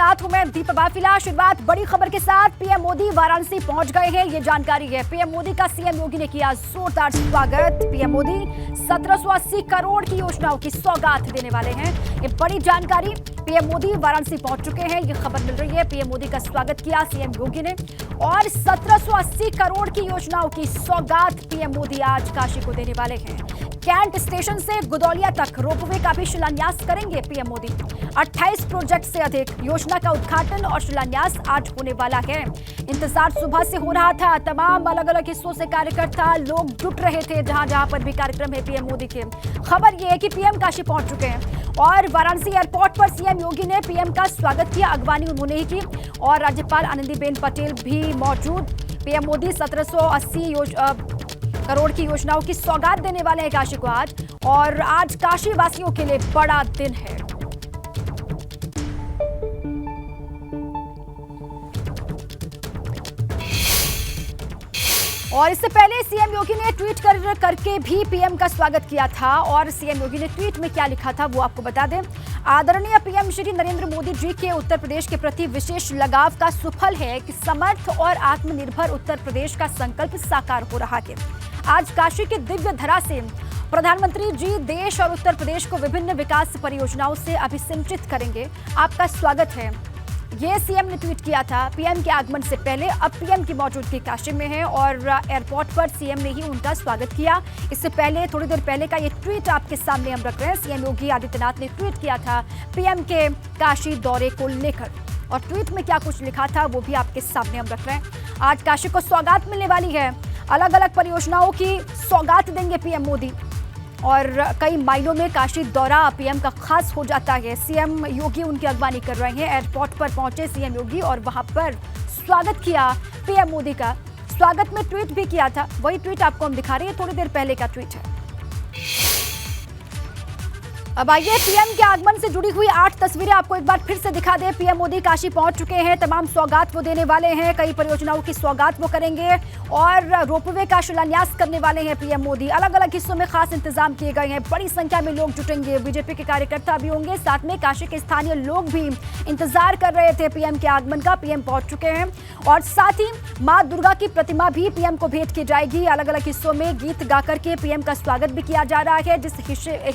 साथ हूं मैं दीपा बाफिला। शुरुआत बड़ी खबर के साथ पीएम मोदी वाराणसी पहुंच गए हैं, ये जानकारी है। पीएम मोदी का सीएम योगी ने किया जोरदार स्वागत। पीएम मोदी 1780 करोड़ की योजनाओं की सौगात देने वाले हैं, ये बड़ी जानकारी। पीएम मोदी वाराणसी पहुंच चुके हैं, ये खबर मिल रही है। पीएम मोदी का स्वागत किया सीएम योगी ने और 1780 करोड़ की योजनाओं की सौगात पीएम मोदी आज काशी को देने वाले हैं। कैंट स्टेशन से गुदौलिया तक रोपवे का भी शिलान्यास करेंगे पीएम मोदी। 28 प्रोजेक्ट से अधिक योजना का उद्घाटन और शिलान्यास आज होने वाला है। इंतजार सुबह से हो रहा था, तमाम अलग अलग हिस्सों से कार्यकर्ता लोग जुट रहे थे। जहां जहां पर भी कार्यक्रम है पीएम मोदी के। खबर यह है कि पीएम काशी पहुंच चुके हैं और वाराणसी एयरपोर्ट पर सीएम योगी ने पीएम का स्वागत किया। अगवानी उन्होंने ही की और राज्यपाल आनंदीबेन पटेल भी मौजूद। पीएम मोदी 1780 करोड़ की योजनाओं की सौगात देने वाले हैं काशी को आज, और आज काशी वासियों के लिए बड़ा दिन है। और इससे पहले सीएम योगी ने ट्वीट करके भी पीएम का स्वागत किया था और सीएम योगी ने ट्वीट में क्या लिखा था वो आपको बता दें। आदरणीय पीएम श्री नरेंद्र मोदी जी के उत्तर प्रदेश के प्रति विशेष लगाव का सुफल है कि समर्थ और आत्मनिर्भर उत्तर प्रदेश का संकल्प साकार हो रहा है। आज काशी के दिव्य धरा से प्रधानमंत्री जी देश और उत्तर प्रदेश को विभिन्न विकास परियोजनाओं से अभिसिंचित करेंगे। आपका स्वागत है, ये सीएम ने ट्वीट किया था पीएम के आगमन से पहले। अब पीएम की मौजूदगी काशी में है और एयरपोर्ट पर सीएम ने ही उनका स्वागत किया। इससे पहले थोड़ी देर पहले का ये ट्वीट आपके सामने हम रख रहे हैं। सीएम योगी आदित्यनाथ ने ट्वीट किया था पीएम के काशी दौरे को लेकर, और ट्वीट में क्या कुछ लिखा था वो भी आपके सामने हम रख रहे हैं। आज काशी को सौगात मिलने वाली है, अलग अलग परियोजनाओं की सौगात देंगे पीएम मोदी और कई मायनों में काशी दौरा पीएम का खास हो जाता है। सीएम योगी उनकी अगवानी कर रहे हैं। एयरपोर्ट पर पहुंचे सीएम योगी और वहां पर स्वागत किया पीएम मोदी का। स्वागत में ट्वीट भी किया था, वही ट्वीट आपको हम दिखा रहे हैं, थोड़ी देर पहले का ट्वीट है। अब आइए पीएम के आगमन से जुड़ी हुई 8 तस्वीरें आपको एक बार फिर से दिखा दें। पीएम मोदी काशी पहुंच चुके हैं, तमाम सौगात वो देने वाले हैं, कई परियोजनाओं की सौगात वो करेंगे और रोपवे का शिलान्यास करने वाले हैं पीएम मोदी। अलग अलग हिस्सों में खास इंतजाम किए गए हैं, बड़ी संख्या में लोग जुटेंगे, बीजेपी के कार्यकर्ता भी होंगे, साथ में काशी के स्थानीय लोग भी इंतजार कर रहे थे पीएम के आगमन का। पीएम पहुंच चुके हैं और साथ ही मां दुर्गा की प्रतिमा भी पीएम को भेंट की जाएगी। अलग अलग हिस्सों में गीत गाकर के पीएम का स्वागत भी किया जा रहा है। जिस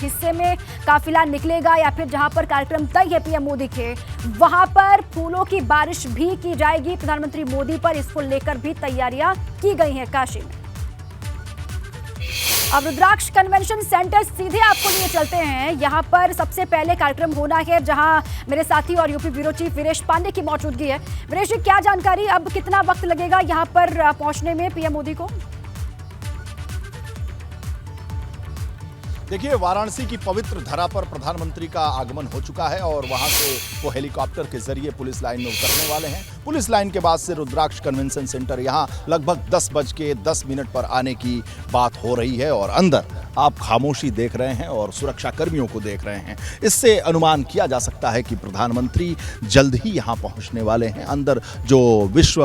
हिस्से में काफिला निकलेगा या फिर जहां पर कार्यक्रम तय है पीएम मोदी के, वहां पर फूलों की बारिश भी की जाएगी प्रधानमंत्री मोदी पर। इसको लेकर भी तैयारियां की गई हैं काशी में। अब रुद्राक्ष कन्वेंशन सेंटर सीधे आपको लिए चलते हैं। यहां पर सबसे पहले कार्यक्रम होना है, जहां मेरे साथी और UP bureau chief Viresh Pandey की मौजूदगी है। वीरेश जी, क्या जानकारी, अब कितना वक्त लगेगा यहां पर पहुंचने में पीएम मोदी को? देखिए, वाराणसी की पवित्र धरा पर प्रधानमंत्री का आगमन हो चुका है और वहां से वो हेलीकॉप्टर के जरिए पुलिस लाइन में उतरने वाले हैं। पुलिस लाइन के बाद से रुद्राक्ष कन्वेंशन सेंटर यहां लगभग 10:10 पर आने की बात हो रही है और अंदर आप खामोशी देख रहे हैं और सुरक्षा कर्मियों को देख रहे हैं। इससे अनुमान किया जा सकता है कि प्रधानमंत्री जल्द ही यहां पहुंचने वाले हैं। अंदर जो विश्व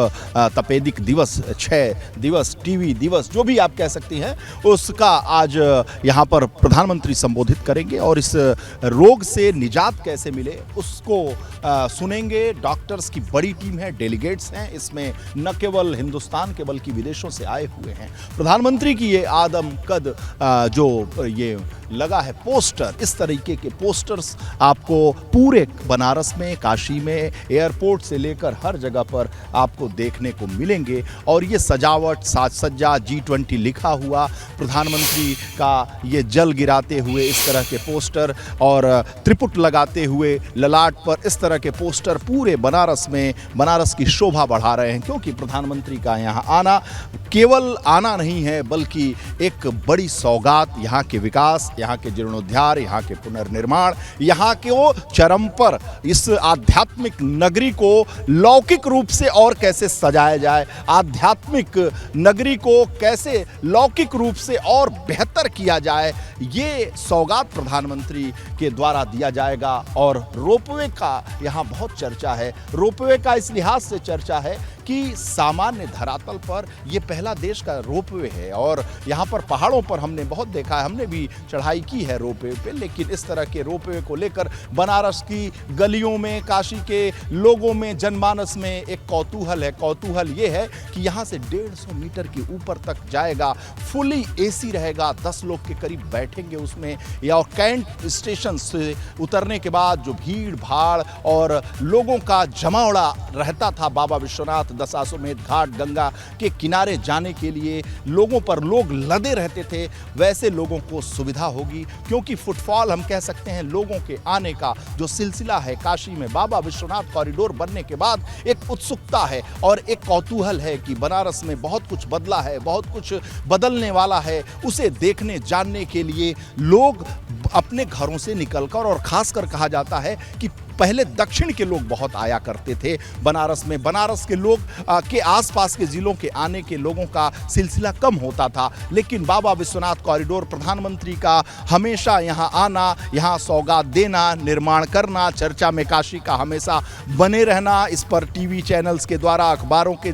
तपेदिक दिवस, 6 दिवस, टीवी दिवस, जो भी आप कह सकती हैं, उसका आज यहां पर प्रधानमंत्री संबोधित करेंगे और इस रोग से निजात कैसे मिले उसको सुनेंगे। डॉक्टर्स की बड़ी टीम है, डेलीगेट्स हैं, इसमें न केवल हिंदुस्तान के बल्कि विदेशों से आए हुए हैं। प्रधानमंत्री की ये आदमकद जो ये लगा है पोस्टर, इस तरीके के पोस्टर्स आपको पूरे बनारस में, काशी में, एयरपोर्ट से लेकर हर जगह पर आपको देखने को मिलेंगे। और ये सजावट, साज सज्जा, G20 लिखा हुआ, प्रधानमंत्री का ये जल गिराते हुए इस तरह के पोस्टर और त्रिपुट लगाते हुए ललाट पर इस तरह के पोस्टर पूरे बनारस में बनारस की शोभा बढ़ा रहे हैं। क्योंकि प्रधानमंत्री का यहाँ आना केवल आना नहीं है, बल्कि एक बड़ी सौगात यहाँ के विकास, यहाँ के जीर्णोद्धार, यहाँ के पुनर्निर्माण, यहाँ के वो चरम पर इस आध्यात्मिक नगरी को लौकिक रूप से और कैसे सजाया जाए, आध्यात्मिक नगरी को कैसे लौकिक रूप से और बेहतर किया जाए, ये सौगात प्रधानमंत्री के द्वारा दिया जाएगा। और रोपवे का यहाँ बहुत चर्चा है। रोपवे का इस लिहाज से चर्चा है कि सामान्य धरातल पर ये पहला देश का रोपवे है। और यहाँ पर पहाड़ों पर हमने बहुत देखा है, हमने भी चढ़ाई की है रोपवे पे, लेकिन इस तरह के रोपवे को लेकर बनारस की गलियों में, काशी के लोगों में, जनमानस में एक कौतूहल है। कौतूहल ये है कि यहाँ से 150 मीटर के ऊपर तक जाएगा, फुली एसी रहेगा, 10 लोग के करीब बैठेंगे उसमें। या कैंट स्टेशन से उतरने के बाद जो भीड़ भाड़ और लोगों का जमावड़ा रहता था बाबा विश्वनाथ दशाश्वमेध घाट गंगा के किनारे जाने के लिए, लोगों पर लोग लदे रहते थे, वैसे लोगों को सुविधा होगी। क्योंकि फुटफॉल हम कह सकते हैं लोगों के आने का जो सिलसिला है काशी में बाबा विश्वनाथ कॉरिडोर बनने के बाद एक उत्सुकता है और एक कौतूहल है कि बनारस में बहुत कुछ बदला है, बहुत कुछ बदलने वाला है। उसे देखने जानने के लिए लोग अपने घरों से निकलकर, और खासकर कहा जाता है कि पहले दक्षिण के लोग बहुत आया करते थे बनारस में। बनारस के लोग के आसपास के जिलों के आने के लोगों का सिलसिला कम होता था, लेकिन बाबा विश्वनाथ कॉरिडोर, प्रधानमंत्री का हमेशा यहाँ आना, यहाँ सौगात देना, निर्माण करना, चर्चा में काशी का हमेशा बने रहना, इस पर टीवी चैनल्स के द्वारा, अखबारों के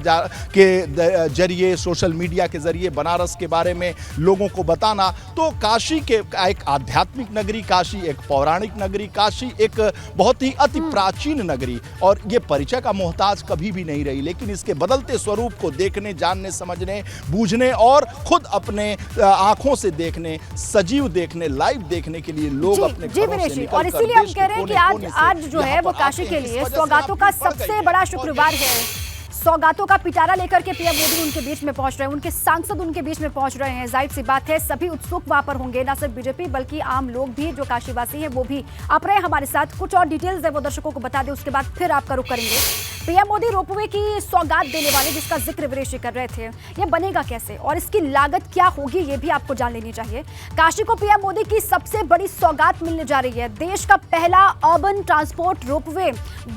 जरिए, सोशल मीडिया के जरिए बनारस के बारे में लोगों को बताना। तो काशी के एक आध्यात्मिक नगरी काशी, एक पौराणिक नगरी काशी, एक बहुत ही अति प्राचीन नगरी, और ये परिचय का मोहताज कभी भी नहीं रही। लेकिन इसके बदलते स्वरूप को देखने, जानने, समझने, बूझने और खुद अपने आंखों से देखने, सजीव देखने, लाइव देखने के लिए लोग अपने घरों से निकलकर, और इसीलिए हम कह रहे हैं कि आज जो है वो काशी के लिए सौगातों का सबसे बड़ा शुक्रवार है। सौगातों का पिटारा लेकर के पीएम मोदी उनके बीच में पहुंच रहे हैं, उनके सांसद उनके बीच में पहुंच रहे हैं। जाहिर सी बात है सभी उत्सुक वहां पर होंगे, ना सिर्फ बीजेपी बल्कि आम लोग भी जो काशीवासी हैं वो भी। आप रहे हमारे साथ, कुछ और डिटेल्स है वो दर्शकों को बता दें, उसके बाद फिर आपका रुख करेंगे। पीएम मोदी रोपवे की सौगात देने वाले, जिसका जिक्र विदेशी कर रहे थे, ये बनेगा कैसे और इसकी लागत क्या होगी ये भी आपको जान लेनी चाहिए। काशी को पीएम मोदी की सबसे बड़ी सौगात मिलने जा रही है। देश का पहला अर्बन ट्रांसपोर्ट रोपवे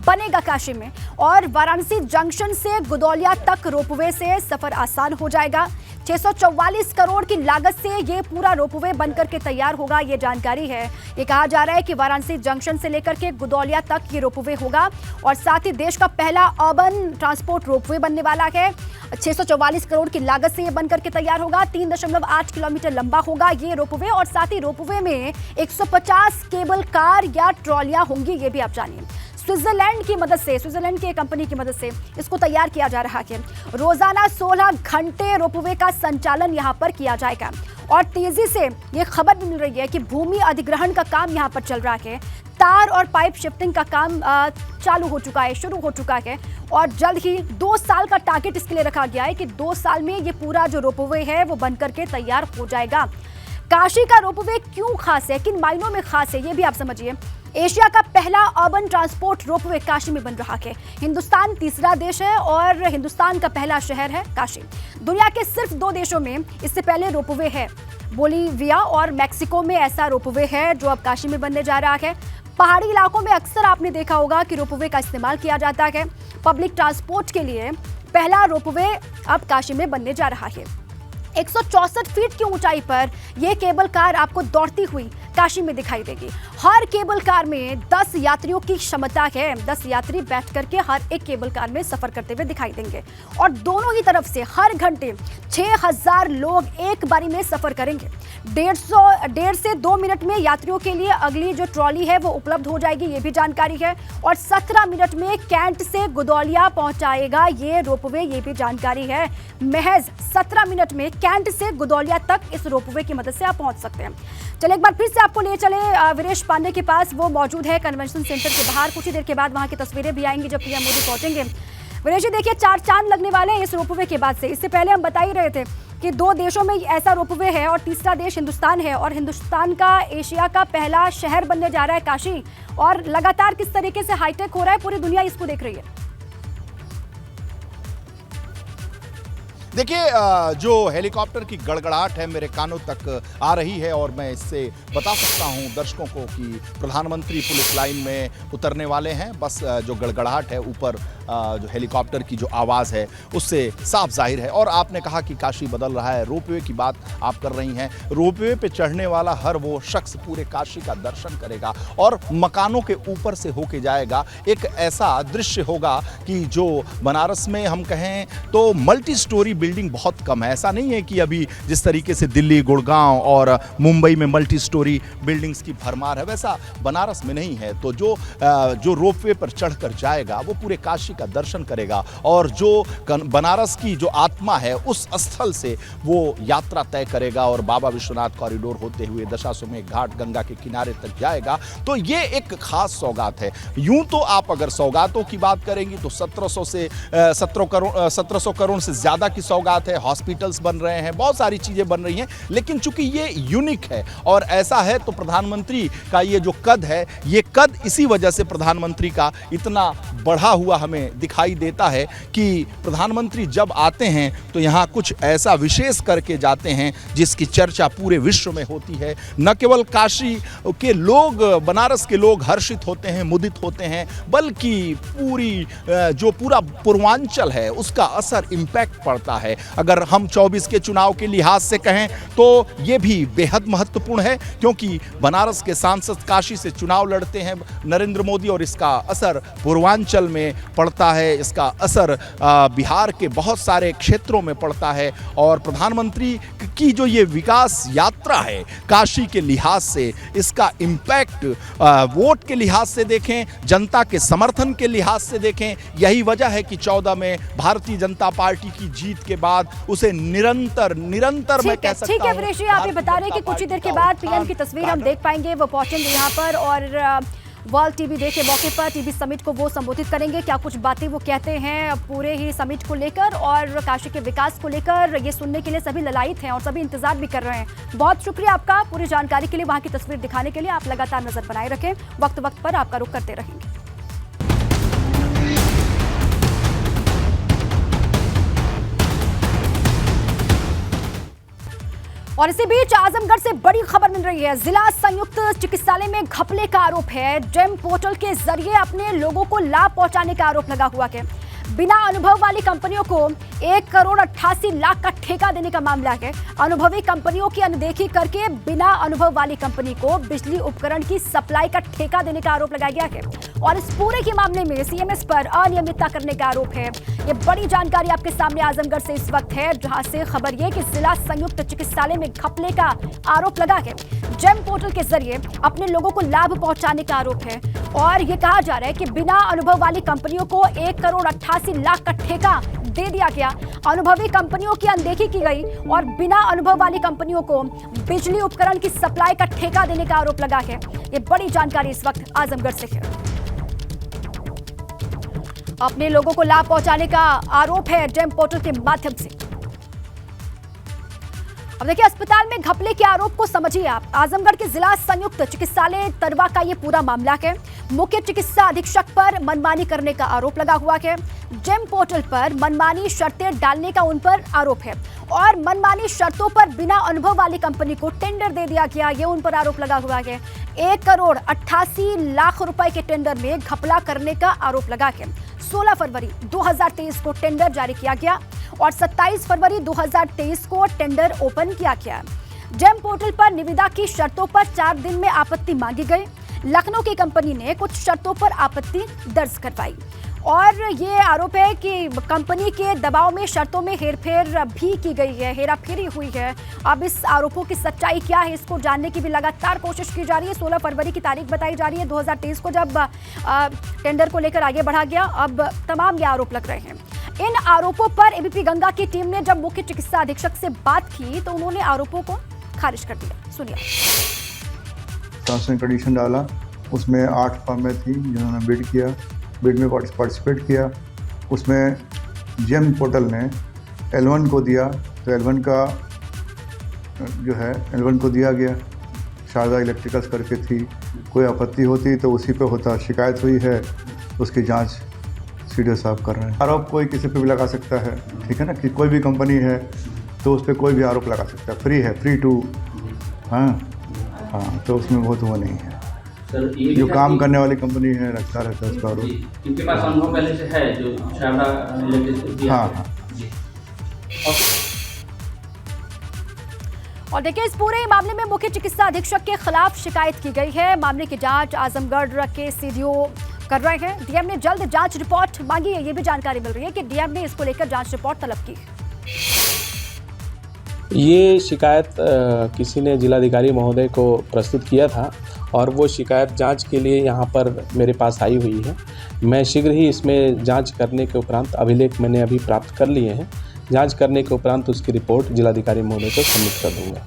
बनेगा काशी में, और वाराणसी जंक्शन से गुदौलिया तक रोपवे से सफर आसान हो जाएगा। 644 करोड़ की लागत से ये पूरा रोपवे बनकर के तैयार होगा, ये जानकारी है। ये कहा जा रहा है कि वाराणसी जंक्शन से लेकर के गुदौलिया तक ये रोपवे होगा, और साथ ही देश का पहला अर्बन ट्रांसपोर्ट रोपवे बनने वाला है। 644 करोड़ की लागत से ये बनकर के तैयार होगा। 3.8 किलोमीटर लंबा होगा ये रोपवे, और साथ ही रोपवे में 150 केबल कार या ट्रॉलियां होंगी, ये भी आप जानिए। स्विट्जरलैंड की मदद से, स्विट्जरलैंड की कंपनी की मदद से इसको तैयार किया जा रहा है। रोजाना 16 घंटे रोपवे का संचालन यहां पर किया जाएगा, और तेजी से ये खबर भी मिल रही है कि भूमि अधिग्रहण का काम यहां पर चल रहा है। तार और पाइप शिफ्टिंग का काम चालू हो चुका है, शुरू हो चुका है, और जल्द ही 2 साल का टारगेट इसके लिए रखा गया है कि 2 साल में ये पूरा जो रोपवे है वो बनकर के तैयार हो जाएगा। काशी का रोपवे क्यों खास है, किन मायनों में खास है, ये भी आप समझिए। एशिया का पहला अर्बन ट्रांसपोर्ट रोपवे काशी में बन रहा है। हिंदुस्तान तीसरा देश है और हिंदुस्तान का पहला शहर है काशी। दुनिया के सिर्फ 2 देशों में इससे पहले रोपवे है, बोलीविया और मैक्सिको में ऐसा रोपवे है जो अब काशी में बनने जा रहा है। पहाड़ी इलाकों में अक्सर आपने देखा होगा कि रोपवे का इस्तेमाल किया जाता है। पब्लिक ट्रांसपोर्ट के लिए पहला रोपवे अब काशी में बनने जा रहा है। 164 फीट की ऊंचाई पर यह केबल कार आपको दौड़ती हुई काशी में दिखाई देगी। हर केबल कार में 10 यात्रियों की क्षमता है। 10 यात्री बैठ करके हर एक केबल कार में सफर करते हुए दिखाई देंगे, और दोनों ही तरफ से हर घंटे 6000 लोग एक बारी में सफर करेंगे। 1.5 से 2 मिनट में यात्रियों के लिए अगली जो ट्रॉली है वो उपलब्ध हो जाएगी, ये भी जानकारी है। और 17 मिनट में कैंट से गुदौलिया पहुंचाएगा ये रोपवे, ये भी जानकारी है। महज 17 मिनट में कैंट से गुदौलिया तक इस रोपवे की मदद से आप पहुंच सकते हैं। चलिए एक बार फिर से आपको ले चले वीरेश पांडे के पास, वो मौजूद है कन्वेंशन सेंटर के बाहर। कुछ ही देर के बाद वहां की तस्वीरें भी आएंगी जब पीएम मोदी पहुंचेंगे। वीरेश जी देखिए, 4 चांद लगने वाले हैं इस रोपवे के बाद से। इससे पहले हम बता ही रहे थे कि 2 देशों में ऐसा रोपवे है, और तीसरा देश हिंदुस्तान है, और हिंदुस्तान का एशिया का पहला शहर बनने जा रहा है काशी। और लगातार किस तरीके से हाईटेक हो रहा है, पूरी दुनिया इसको देख रही है। देखिए जो हेलीकॉप्टर की गड़गड़ाहट है मेरे कानों तक आ रही है और मैं इससे बता सकता हूं दर्शकों को कि प्रधानमंत्री पुलिस लाइन में उतरने वाले हैं। बस जो गड़गड़ाहट है ऊपर जो हेलीकॉप्टर की जो आवाज़ है उससे साफ जाहिर है। और आपने कहा कि काशी बदल रहा है, रोपवे की बात आप कर रही हैं। रोपवे पे चढ़ने वाला हर वो शख्स पूरे काशी का दर्शन करेगा और मकानों के ऊपर से होके जाएगा। एक ऐसा दृश्य होगा कि जो बनारस में हम कहें तो मल्टी स्टोरी बिल्डिंग बहुत कम है। ऐसा नहीं है कि अभी जिस तरीके से दिल्ली, गुड़गांव और मुंबई में मल्टी स्टोरी बिल्डिंग्स की भरमार है, वैसा बनारस में नहीं है। तो जो रोपवे पर चढ़कर जाएगा वो पूरे काशी का दर्शन करेगा और जो बनारस की जो आत्मा है उस स्थल से वो यात्रा तय करेगा और बाबा विश्वनाथ कॉरिडोर होते हुए दशाश्वमेध घाट गंगा के किनारे तक जाएगा। तो ये एक खास सौगात है। यूं तो आप अगर सौगातों की बात करेंगी तो 1700 करोड़ से ज्यादा की सौगात है। हॉस्पिटल्स बन रहे हैं, बहुत सारी चीजें बन रही हैं, लेकिन चूंकि ये यूनिक है और ऐसा है तो प्रधानमंत्री का ये जो कद है, ये कद इसी वजह से प्रधानमंत्री का इतना बढ़ा हुआ हमें दिखाई देता है कि प्रधानमंत्री जब आते हैं तो यहाँ कुछ ऐसा विशेष करके जाते हैं जिसकी चर्चा पूरे विश्व में होती है। न केवल काशी के लोग, बनारस के लोग हर्षित होते हैं, मुदित होते हैं, बल्कि जो पूरा पूर्वांचल है उसका असर इम्पैक्ट पड़ता है। अगर हम 24 के चुनाव के लिहाज से कहें तो ये भी बेहद महत्वपूर्ण है क्योंकि बनारस के सांसद काशी से चुनाव लड़ते हैं नरेंद्र मोदी और इसका असर पूर्वांचल में पड़ता है, इसका असर बिहार के बहुत सारे क्षेत्रों में पड़ता है। और प्रधानमंत्री की जो ये विकास यात्रा है काशी के लिहाज से, इसका इम्पैक्ट वोट के लिहाज से देखें, जनता के समर्थन के लिहाज से देखें, यही वजह है कि 14 में भारतीय जनता पार्टी की जीत के बाद उसे निरंतर मैं कह सकता हूं। ठीक है वीरेश जी, आप ये बता रहे हैं कि कुछ ही देर के बाद पीएम की तस्वीर हम देख पाएंगे। वो पहुंचेंगे यहाँ पर और वर्ल्ड टीवी डे के मौके पर टीवी समिट को वो संबोधित करेंगे। क्या कुछ बातें वो कहते हैं पूरे ही समिट को लेकर और काशी के विकास को लेकर, ये सुनने के लिए सभी ललायित हैं और सभी इंतजार भी कर रहे हैं। बहुत शुक्रिया आपका पूरी जानकारी के लिए, वहां की तस्वीर दिखाने के लिए। आप लगातार नजर बनाए रखें, वक्त वक्त पर आपका रुख करते रहेंगे। और इसी बीच आजमगढ़ से बड़ी खबर मिल रही है। जिला संयुक्त चिकित्सालय में घपले का आरोप है। जेम पोर्टल के जरिए अपने लोगों को लाभ पहुंचाने का आरोप लगा हुआ है। बिना अनुभव वाली कंपनियों को 1,88,00,000 का ठेका देने का मामला है। अनुभवी कंपनियों की अनदेखी करके बिना अनुभव वाली कंपनी को बिजली उपकरण की सप्लाई का ठेका देने का आरोप लगाया गया है और इस पूरे के मामले में सीएमएस पर अनियमितता करने का आरोप है। ये बड़ी जानकारी आपके सामने आजमगढ़ से इस वक्त है, जहां से खबर यह कि जिला संयुक्त चिकित्सालय में घपले का आरोप लगा है। जेम पोर्टल के जरिए अपने लोगों को लाभ पहुंचाने का आरोप है और ये कहा जा रहा है कि बिना अनुभव वाली कंपनियों को 1,88,00,000 का ठेका दे दिया गया। अनुभवी कंपनियों की अनदेखी की गई और बिना अनुभव वाली कंपनियों को बिजली उपकरण की सप्लाई का ठेका देने का आरोप लगा है। ये बड़ी जानकारी इस वक्त आजमगढ़ से है। अपने लोगों को लाभ पहुंचाने का आरोप है जेम पोर्टल के माध्यम से। अब देखिए, अस्पताल में घपले के आरोप को समझिए आप। आजमगढ़ के जिला संयुक्त चिकित्सालय तरवा का ये पूरा मामला है। मुख्य चिकित्सा अधीक्षक पर मनमानी करने का आरोप लगा हुआ है। जेम पोर्टल पर मनमानी शर्तें डालने का उन पर आरोप है और मनमानी शर्तों पर बिना अनुभव वाली कंपनी को टेंडर दे दिया गया, ये उन पर आरोप लगा हुआ है। 1,88,00,000 रुपए के टेंडर में घपला करने का आरोप लगा है। 16 फरवरी 2023 को टेंडर जारी किया गया और 27 फरवरी 2023 को टेंडर ओपन किया गया। जेम पोर्टल पर निविदा की शर्तों पर 4 दिन में आपत्ति मांगी गई। लखनऊ की कंपनी ने कुछ शर्तों पर आपत्ति दर्ज करवाई और ये आरोप है कि कंपनी के दबाव में शर्तों में हेरफेर भी की गई है, हेराफेरी हुई है। अब इस आरोपों की सच्चाई क्या है, इसको जानने की भी लगातार कोशिश की जा रही है। 16 फरवरी की तारीख बताई जा रही है 2023 को, जब टेंडर को लेकर आगे बढ़ा गया। अब तमाम ये आरोप लग रहे हैं। इन आरोपों पर एबीपी गंगा की टीम ने जब मुख्य चिकित्सा अधीक्षक से बात की तो उन्होंने आरोपों को खारिज कर दिया। सुनिए। टर्म्स एंड कंडीशन डाला, उसमें 8 फर्में थी जिन्होंने बिड किया, बिड में पार्टिसिपेट किया। उसमें जेम पोर्टल ने L1 को दिया तो L1 का जो है L1 को दिया गया। शारदा इलेक्ट्रिकल्स करके थी, कोई आपत्ति होती तो उसी पे होता। शिकायत हुई है, उसकी जांच स्टूडियो साफ कर रहे हैं। आरोप कोई किसी पे भी लगा सकता है, ठीक है ना, कि कोई भी कंपनी है तो उस पर कोई भी आरोप लगा सकता है, फ्री है, फ्री टू, हाँ, तो उसमें बहुत वो नहीं है। सर, ये जो काम करने वाली कंपनी है रखता रहता है उसका आरोप। इनके पास अनुभव पहले से है जो छाबड़ा इलेक्ट्रिसिटी। हाँ। और देखिए, इस पूरे मामले में मुख्य चिकित्सा अधीक्षक के खिलाफ शिकायत की गई है। मामले की जांच आजमगढ़ के सीडीओ कर रहे हैं। डीएम ने जल्द जांच रिपोर्ट मांगी है। ये भी जानकारी मिल रही है कि डीएम ने इसको लेकर जांच रिपोर्ट तलब की। ये शिकायत किसी ने जिलाधिकारी महोदय को प्रस्तुत किया था और वो शिकायत जांच के लिए यहाँ पर मेरे पास आई हुई है। मैं शीघ्र ही इसमें जांच करने के उपरांत अभिलेख मैंने अभी प्राप्त कर लिए हैं। जांच करने के उपरांत उसकी रिपोर्ट जिलाधिकारी महोदय को सबमिट कर दूंगा।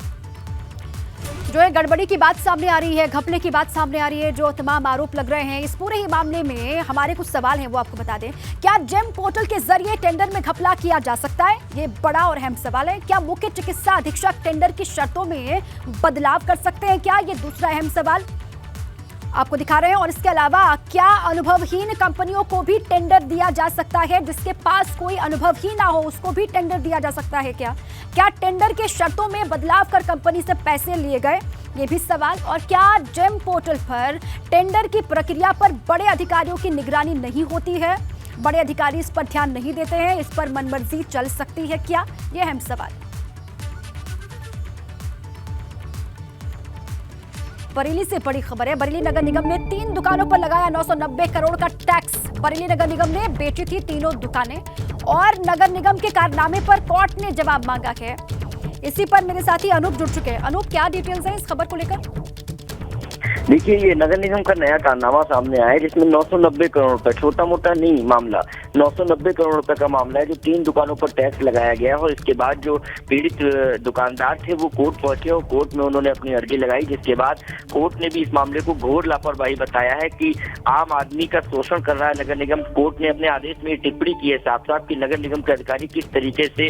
जो है गड़बड़ी की बात सामने आ रही है, घपले की बात सामने आ रही है, जो तमाम आरोप लग रहे हैं, इस पूरे ही मामले में हमारे कुछ सवाल हैं, वो आपको बता दें। क्या जेम पोर्टल के जरिए टेंडर में घपला किया जा सकता है? ये बड़ा और अहम सवाल है। क्या मुख्य चिकित्सा अधीक्षक टेंडर की शर्तों में बदलाव कर सकते हैं क्या? ये दूसरा अहम सवाल आपको दिखा रहे हैं। और इसके अलावा क्या अनुभवहीन कंपनियों को भी टेंडर दिया जा सकता है? जिसके पास कोई अनुभव ही ना हो उसको भी टेंडर दिया जा सकता है क्या? क्या टेंडर के शर्तों में बदलाव कर कंपनी से पैसे लिए गए? ये भी सवाल। और क्या जेम पोर्टल पर टेंडर की प्रक्रिया पर बड़े अधिकारियों की निगरानी नहीं होती है? बड़े अधिकारी इस पर ध्यान नहीं देते हैं, इस पर मनमर्जी चल सकती है क्या? ये अहम सवाल। बरेली से बड़ी खबर है। बरेली नगर निगम ने 3 दुकानों पर लगाया 990 करोड़ का टैक्स। बरेली नगर निगम ने बेची थी तीनों दुकानें और नगर निगम के कारनामे पर कोर्ट ने जवाब मांगा है। इसी पर मेरे साथी अनूप जुड़ चुके हैं। अनूप, क्या डिटेल्स हैं इस खबर को लेकर? देखिए, ये नगर निगम का नया कारनामा सामने आया है जिसमें 990 करोड़ रुपए, छोटा मोटा नहीं मामला, 990 करोड़ रुपए का मामला है जो 3 दुकानों पर टैक्स लगाया गया। और इसके बाद जो पीड़ित दुकानदार थे वो कोर्ट पहुंचे और कोर्ट में उन्होंने अपनी अर्जी लगाई, जिसके बाद कोर्ट ने भी इस मामले को घोर लापरवाही बताया है कि आम आदमी का शोषण कर रहा है नगर निगम। कोर्ट ने अपने आदेश में टिप्पणी की है साफ साफ कि नगर निगम के अधिकारी किस तरीके से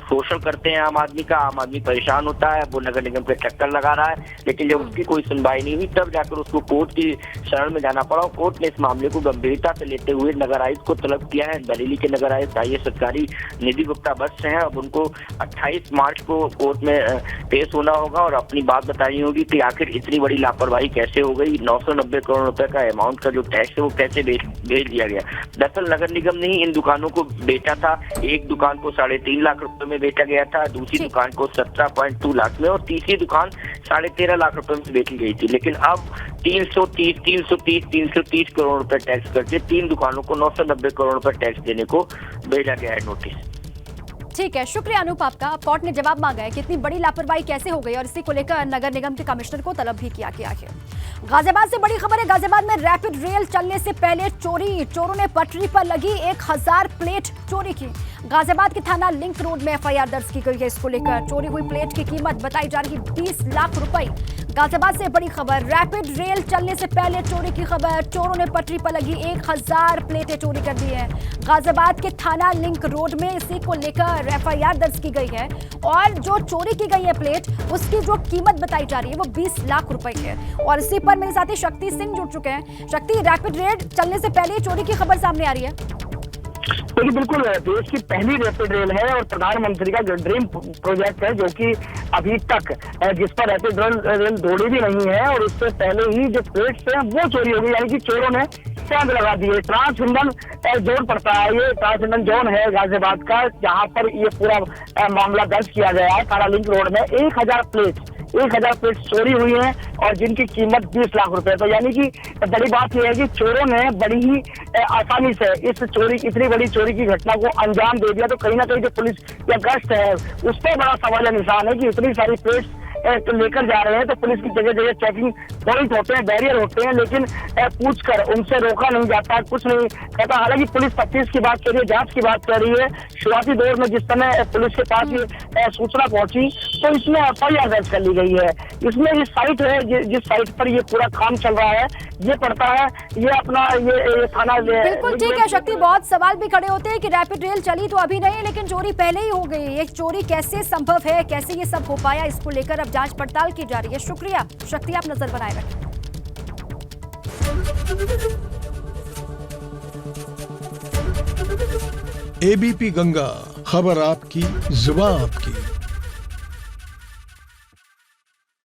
शोषण करते हैं आम आदमी का। आम आदमी परेशान होता है, वो नगर निगम पे चक्कर लगा रहा है, लेकिन जब उसकी कोई सुनवाई नहीं हुई तब जाकर उसको कोर्ट की शरण में जाना पड़ा। कोर्ट ने इस मामले को गंभीरता से लेते हुए नगर आयुक्त को तलब किया है। बरेली के नगर आयुक्त IAS अधिकारी निधि गुप्ता बस हैं। अब उनको 28 मार्च को कोर्ट में पेश होना होगा और अपनी बात बतानी होगी कि आखिर इतनी बड़ी लापरवाही कैसे हो गई। 990 करोड़ रुपए का अमाउंट का जो टैक्स है वो कैसे भेज दिया गया। दरअसल नगर निगम ने ही इन दुकानों को बेचा था। एक दुकान को 3.5 लाख रुपए में बेचा गया था, दूसरी दुकान को 17.2 लाख में और तीसरी दुकान 13.5 लाख रुपए में बेची गई थी। लेकिन अब 330 करोड़ रुपए टैक्स करके 3 दुकानों को 990 करोड़ रुपए टैक्स देने को भेजा गया है नोटिस। ठीक है, शुक्रिया अनूप आपका। कोर्ट ने जवाब मांगा है कि इतनी बड़ी लापरवाही कैसे हो गई और इसी को लेकर नगर निगम के कमिश्नर को तलब भी किया गया है। गाजियाबाद से बड़ी खबर है। गाजियाबाद में रैपिड रेल चलने से पहले चोरों ने पटरी पर लगी 1000 प्लेट चोरी की। गाजियाबाद के थाना लिंक रोड में FIR दर्ज की गई है। इसको लेकर चोरी हुई प्लेट की कीमत बताई जा रही 20 लाख रुपए। गाजियाबाद से बड़ी खबर, रैपिड रेल चलने से पहले चोरी की खबर। चोरों ने पटरी पर लगी 1000 प्लेटें चोरी कर दी हैं। गाजियाबाद के थाना लिंक रोड में इसी को लेकर FIR दर्ज की गई है और जो चोरी की गई है प्लेट, उसकी जो कीमत बताई जा रही है वो 20 लाख रुपए है। और इसी पर मेरे साथी शक्ति सिंह जुड़ चुके हैं। शक्ति, रैपिड रेल चलने से पहले चोरी की खबर सामने आ रही है। देखिए, बिल्कुल देश की पहली रैपिड रेल है और प्रधानमंत्री का जो ड्रीम प्रोजेक्ट है, जो कि अभी तक जिस पर रैपिड रेल दौड़ी भी नहीं है और उससे पहले ही जो प्लेट्स हैं वो चोरी हो गई, यानी कि चोरों ने कैद लगा दिए। ट्रांसहिंदन जोन पड़ता है, ये ट्रांसहिंदन जोन है गाजियाबाद का, जहाँ पर ये पूरा मामला दर्ज किया गया है। थाना लिंक रोड में 1000 प्लेट चोरी हुई हैं और जिनकी कीमत 20 लाख रुपए। तो यानी कि बड़ी बात यह है कि चोरों ने बड़ी ही आसानी से इतनी बड़ी चोरी की घटना को अंजाम दे दिया। तो कहीं ना कहीं जो पुलिस या गश्त है उस पर बड़ा सवाल निशान है कि इतनी सारी प्लेट्स लेकर जा रहे हैं। तो पुलिस की जगह जगह चेकिंग पॉइंट होते हैं, बैरियर होते हैं, लेकिन पूछकर उनसे रोका नहीं जाता, कुछ नहीं कहता। हालांकि पुलिस तफ्तीश की बात कर रही है, जांच की बात कर रही है। शुरुआती दौर में जिस समय पुलिस के पास ये सूचना पहुंची तो इसमें FIR दर्ज कर ली गई है। इसमें ये साइट है, जिस साइट पर ये पूरा काम चल रहा है, ये पड़ता है, ये अपना ये थाना। बिल्कुल ठीक है शक्ति, बहुत सवाल भी खड़े होते हैं कि रैपिड रेल चली तो अभी नहीं, लेकिन चोरी पहले ही हो गई। ये चोरी कैसे संभव है, कैसे ये सब हो पाया, इसको लेकर अब जांच पड़ताल की जा रही है। शुक्रिया शक्ति, आप नजर बनाए रखें। एबीपी गंगा, खबर आपकी, जुबान आपकी।